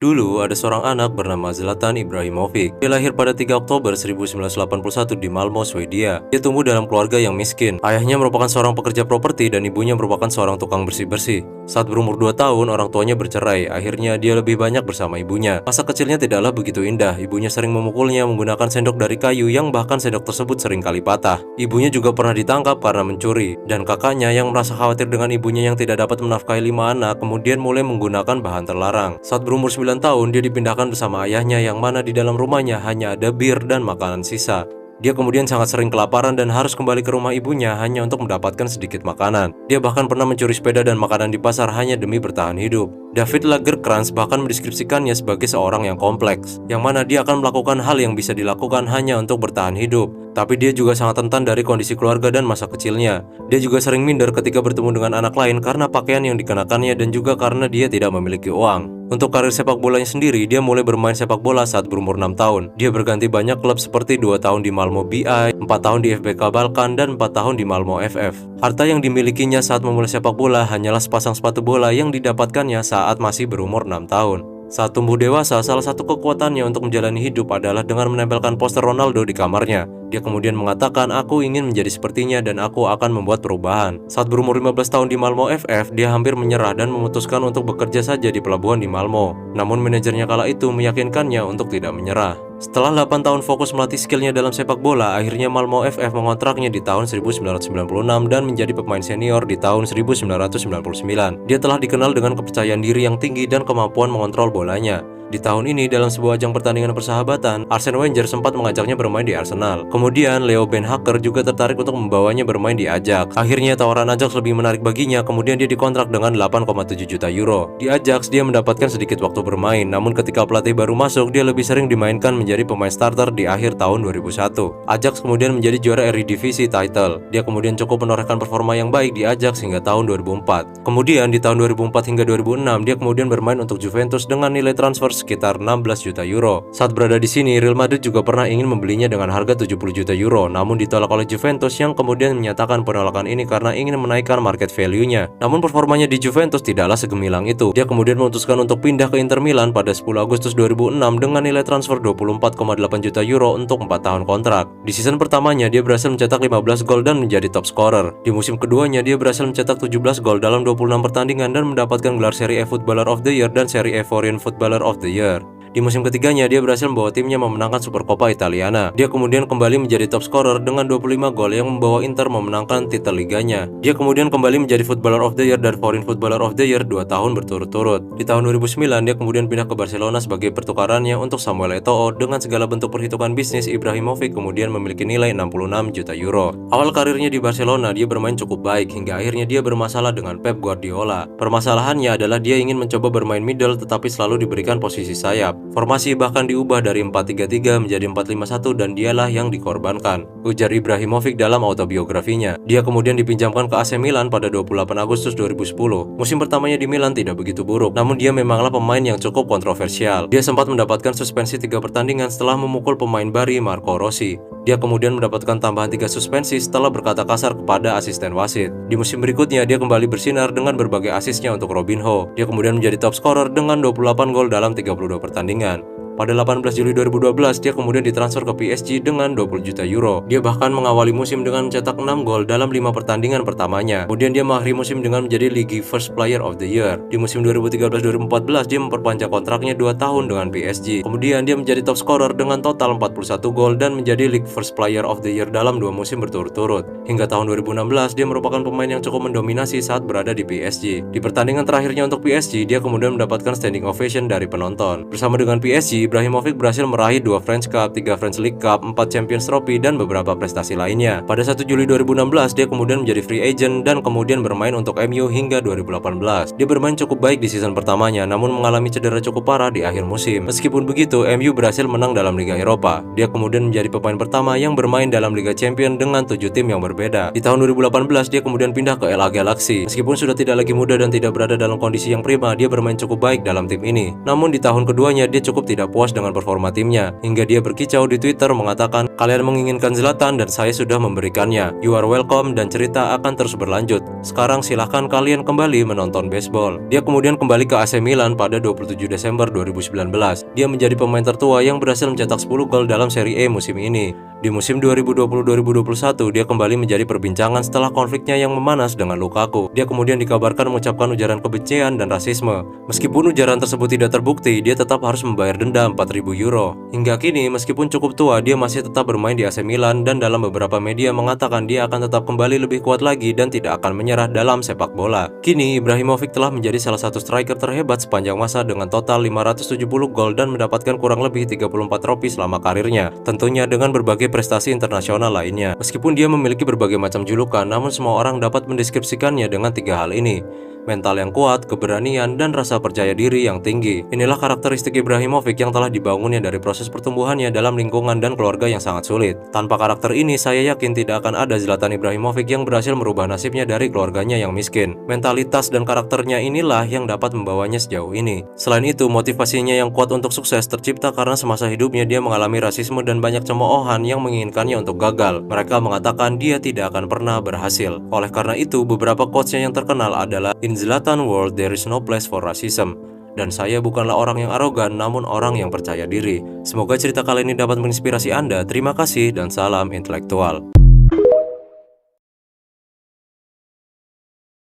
Dulu ada seorang anak bernama Zlatan Ibrahimovic. Dia lahir pada 3 Oktober 1981 di Malmo, Swedia. Dia tumbuh dalam keluarga yang miskin. Ayahnya merupakan seorang pekerja properti dan ibunya merupakan seorang tukang bersih-bersih. Saat berumur 2 tahun, orang tuanya bercerai. Akhirnya dia lebih banyak bersama ibunya. Masa kecilnya tidaklah begitu indah. Ibunya sering memukulnya menggunakan sendok dari kayu yang bahkan sendok tersebut sering kali patah. Ibunya juga pernah ditangkap karena mencuri. Dan kakaknya yang merasa khawatir dengan ibunya yang tidak dapat menafkahi 5 anak, kemudian mulai menggunakan bahan terlarang. Saat berumur 9 tahun, dia dipindahkan bersama ayahnya yang mana di dalam rumahnya hanya ada bir dan makanan sisa. Dia kemudian sangat sering kelaparan dan harus kembali ke rumah ibunya hanya untuk mendapatkan sedikit makanan. Dia bahkan pernah mencuri sepeda dan makanan di pasar hanya demi bertahan hidup. David Lagercrantz bahkan mendeskripsikannya sebagai seorang yang kompleks, yang mana dia akan melakukan hal yang bisa dilakukan hanya untuk bertahan hidup. Tapi dia juga sangat rentan dari kondisi keluarga dan masa kecilnya. Dia juga sering minder ketika bertemu dengan anak lain karena pakaian yang dikenakannya dan juga karena dia tidak memiliki uang. Untuk karir sepak bolanya sendiri, dia mulai bermain sepak bola saat berumur 6 tahun. Dia berganti banyak klub seperti 2 tahun di Malmo BI, 4 tahun di FBK Balkan, dan 4 tahun di Malmo FF. Harta yang dimilikinya saat memulai sepak bola hanyalah sepasang sepatu bola yang didapatkannya saat masih berumur 6 tahun. Saat tumbuh dewasa, salah satu kekuatannya untuk menjalani hidup adalah dengan menempelkan poster Ronaldo di kamarnya. Dia kemudian mengatakan, "Aku ingin menjadi sepertinya dan aku akan membuat perubahan." Saat berumur 15 tahun di Malmo FF, dia hampir menyerah dan memutuskan untuk bekerja saja di pelabuhan di Malmo. Namun manajernya kala itu meyakinkannya untuk tidak menyerah. Setelah 8 tahun fokus melatih skillnya dalam sepak bola, akhirnya Malmo FF mengontraknya di tahun 1996 dan menjadi pemain senior di tahun 1999. Dia telah dikenal dengan kepercayaan diri yang tinggi dan kemampuan mengontrol bolanya. Di tahun ini, dalam sebuah ajang pertandingan persahabatan, Arsene Wenger sempat mengajaknya bermain di Arsenal. Kemudian, Leo Beenhakker juga tertarik untuk membawanya bermain di Ajax. Akhirnya, tawaran Ajax lebih menarik baginya, kemudian dia dikontrak dengan 8,7 juta euro. Di Ajax, dia mendapatkan sedikit waktu bermain, namun ketika pelatih baru masuk, dia lebih sering dimainkan menjadi pemain starter di akhir tahun 2001. Ajax kemudian menjadi juara Eredivisie title. Dia kemudian cukup menorehkan performa yang baik di Ajax hingga tahun 2004. Kemudian, di tahun 2004 hingga 2006, dia kemudian bermain untuk Juventus dengan nilai transfer sekitar 16 juta euro. Saat berada di sini, Real Madrid juga pernah ingin membelinya dengan harga 70 juta euro, namun ditolak oleh Juventus yang kemudian menyatakan penolakan ini karena ingin menaikkan market value-nya. Namun performanya di Juventus tidaklah segemilang itu. Dia kemudian memutuskan untuk pindah ke Inter Milan pada 10 Agustus 2006 dengan nilai transfer 24,8 juta euro untuk 4 tahun kontrak. Di season pertamanya, dia berhasil mencetak 15 gol dan menjadi top scorer. Di musim keduanya, dia berhasil mencetak 17 gol dalam 26 pertandingan dan mendapatkan gelar Serie A Footballer of the Year dan Serie A Foreign Footballer of the Year. Di musim ketiganya, dia berhasil membawa timnya memenangkan Supercoppa Italiana. Dia kemudian kembali menjadi top scorer dengan 25 gol yang membawa Inter memenangkan titel liganya. Dia kemudian kembali menjadi Footballer of the Year dan Foreign Footballer of the Year 2 tahun berturut-turut. Di tahun 2009, dia kemudian pindah ke Barcelona sebagai pertukarannya untuk Samuel Eto'o. Dengan segala bentuk perhitungan bisnis, Ibrahimovic kemudian memiliki nilai 66 juta euro. Awal karirnya di Barcelona, dia bermain cukup baik hingga akhirnya dia bermasalah dengan Pep Guardiola. Permasalahannya adalah dia ingin mencoba bermain middle tetapi selalu diberikan posisi sayap. Formasi bahkan diubah dari 4-3-3 menjadi 4-5-1 dan dialah yang dikorbankan, ujar Ibrahimovic dalam autobiografinya. Dia kemudian dipinjamkan ke AC Milan pada 28 Agustus 2010. Musim pertamanya di Milan tidak begitu buruk, namun dia memanglah pemain yang cukup kontroversial. Dia sempat mendapatkan suspensi 3 pertandingan setelah memukul pemain Bari Marco Rossi. Dia kemudian mendapatkan tambahan 3 suspensi setelah berkata kasar kepada asisten wasit. Di musim berikutnya, dia kembali bersinar dengan berbagai asisnya untuk Robinho. Dia kemudian menjadi top scorer dengan 28 gol dalam 32 pertandingan. Pada 18 Juli 2012, dia kemudian ditransfer ke PSG dengan 20 juta euro. Dia bahkan mengawali musim dengan mencetak 6 gol dalam 5 pertandingan pertamanya. Kemudian dia mengakhiri musim dengan menjadi League First Player of the Year. Di musim 2013-2014, dia memperpanjang kontraknya 2 tahun dengan PSG. Kemudian dia menjadi top scorer dengan total 41 gol dan menjadi League First Player of the Year dalam 2 musim berturut-turut. Hingga tahun 2016, dia merupakan pemain yang cukup mendominasi saat berada di PSG. Di pertandingan terakhirnya untuk PSG, dia kemudian mendapatkan standing ovation dari penonton. Bersama dengan PSG, Ibrahimovic berhasil meraih 2 French Cup, 3 French League Cup, 4 Champions Trophy, dan beberapa prestasi lainnya. Pada 1 Juli 2016, dia kemudian menjadi free agent dan kemudian bermain untuk MU hingga 2018. Dia bermain cukup baik di season pertamanya, namun mengalami cedera cukup parah di akhir musim. Meskipun begitu, MU berhasil menang dalam Liga Eropa. Dia kemudian menjadi pemain pertama yang bermain dalam Liga Champions dengan 7 tim yang berbeda. Di tahun 2018, dia kemudian pindah ke LA Galaxy. Meskipun sudah tidak lagi muda dan tidak berada dalam kondisi yang prima, dia bermain cukup baik dalam tim ini. Namun di tahun keduanya, dia cukup tidak puas dengan performa timnya, hingga dia berkicau di Twitter mengatakan, "Kalian menginginkan Zlatan dan saya sudah memberikannya. You are welcome dan cerita akan terus berlanjut. Sekarang silahkan kalian kembali menonton baseball." Dia kemudian kembali ke AC Milan pada 27 Desember 2019. Dia menjadi pemain tertua yang berhasil mencetak 10 gol dalam Serie A musim ini. Di musim 2020-2021, dia kembali menjadi perbincangan setelah konfliknya yang memanas dengan Lukaku. Dia kemudian dikabarkan mengucapkan ujaran kebencian dan rasisme. Meskipun ujaran tersebut tidak terbukti, dia tetap harus membayar denda 4.000 euro. Hingga kini, meskipun cukup tua, dia masih tetap bermain di AC Milan dan dalam beberapa media mengatakan dia akan tetap kembali lebih kuat lagi dan tidak akan menyerah dalam sepak bola. Kini, Ibrahimovic telah menjadi salah satu striker terhebat sepanjang masa dengan total 570 gol dan mendapatkan kurang lebih 34 trofi selama karirnya. Tentunya dengan berbagai prestasi internasional lainnya. Meskipun dia memiliki berbagai macam julukan, namun semua orang dapat mendeskripsikannya dengan 3 hal ini: mental yang kuat, keberanian, dan rasa percaya diri yang tinggi. Inilah karakteristik Ibrahimovic yang telah dibangunnya dari proses pertumbuhannya dalam lingkungan dan keluarga yang sangat sulit. Tanpa karakter ini, saya yakin tidak akan ada Zlatan Ibrahimovic yang berhasil merubah nasibnya dari keluarganya yang miskin. Mentalitas dan karakternya inilah yang dapat membawanya sejauh ini. Selain itu, motivasinya yang kuat untuk sukses tercipta karena semasa hidupnya dia mengalami rasisme dan banyak cemoohan yang menginginkannya untuk gagal. Mereka mengatakan dia tidak akan pernah berhasil. Oleh karena itu, beberapa quotes-nya yang terkenal adalah, "In Zlatan world, there is no place for racism." Dan saya bukanlah orang yang arogan, namun orang yang percaya diri. Semoga cerita kali ini dapat menginspirasi Anda. Terima kasih dan salam intelektual.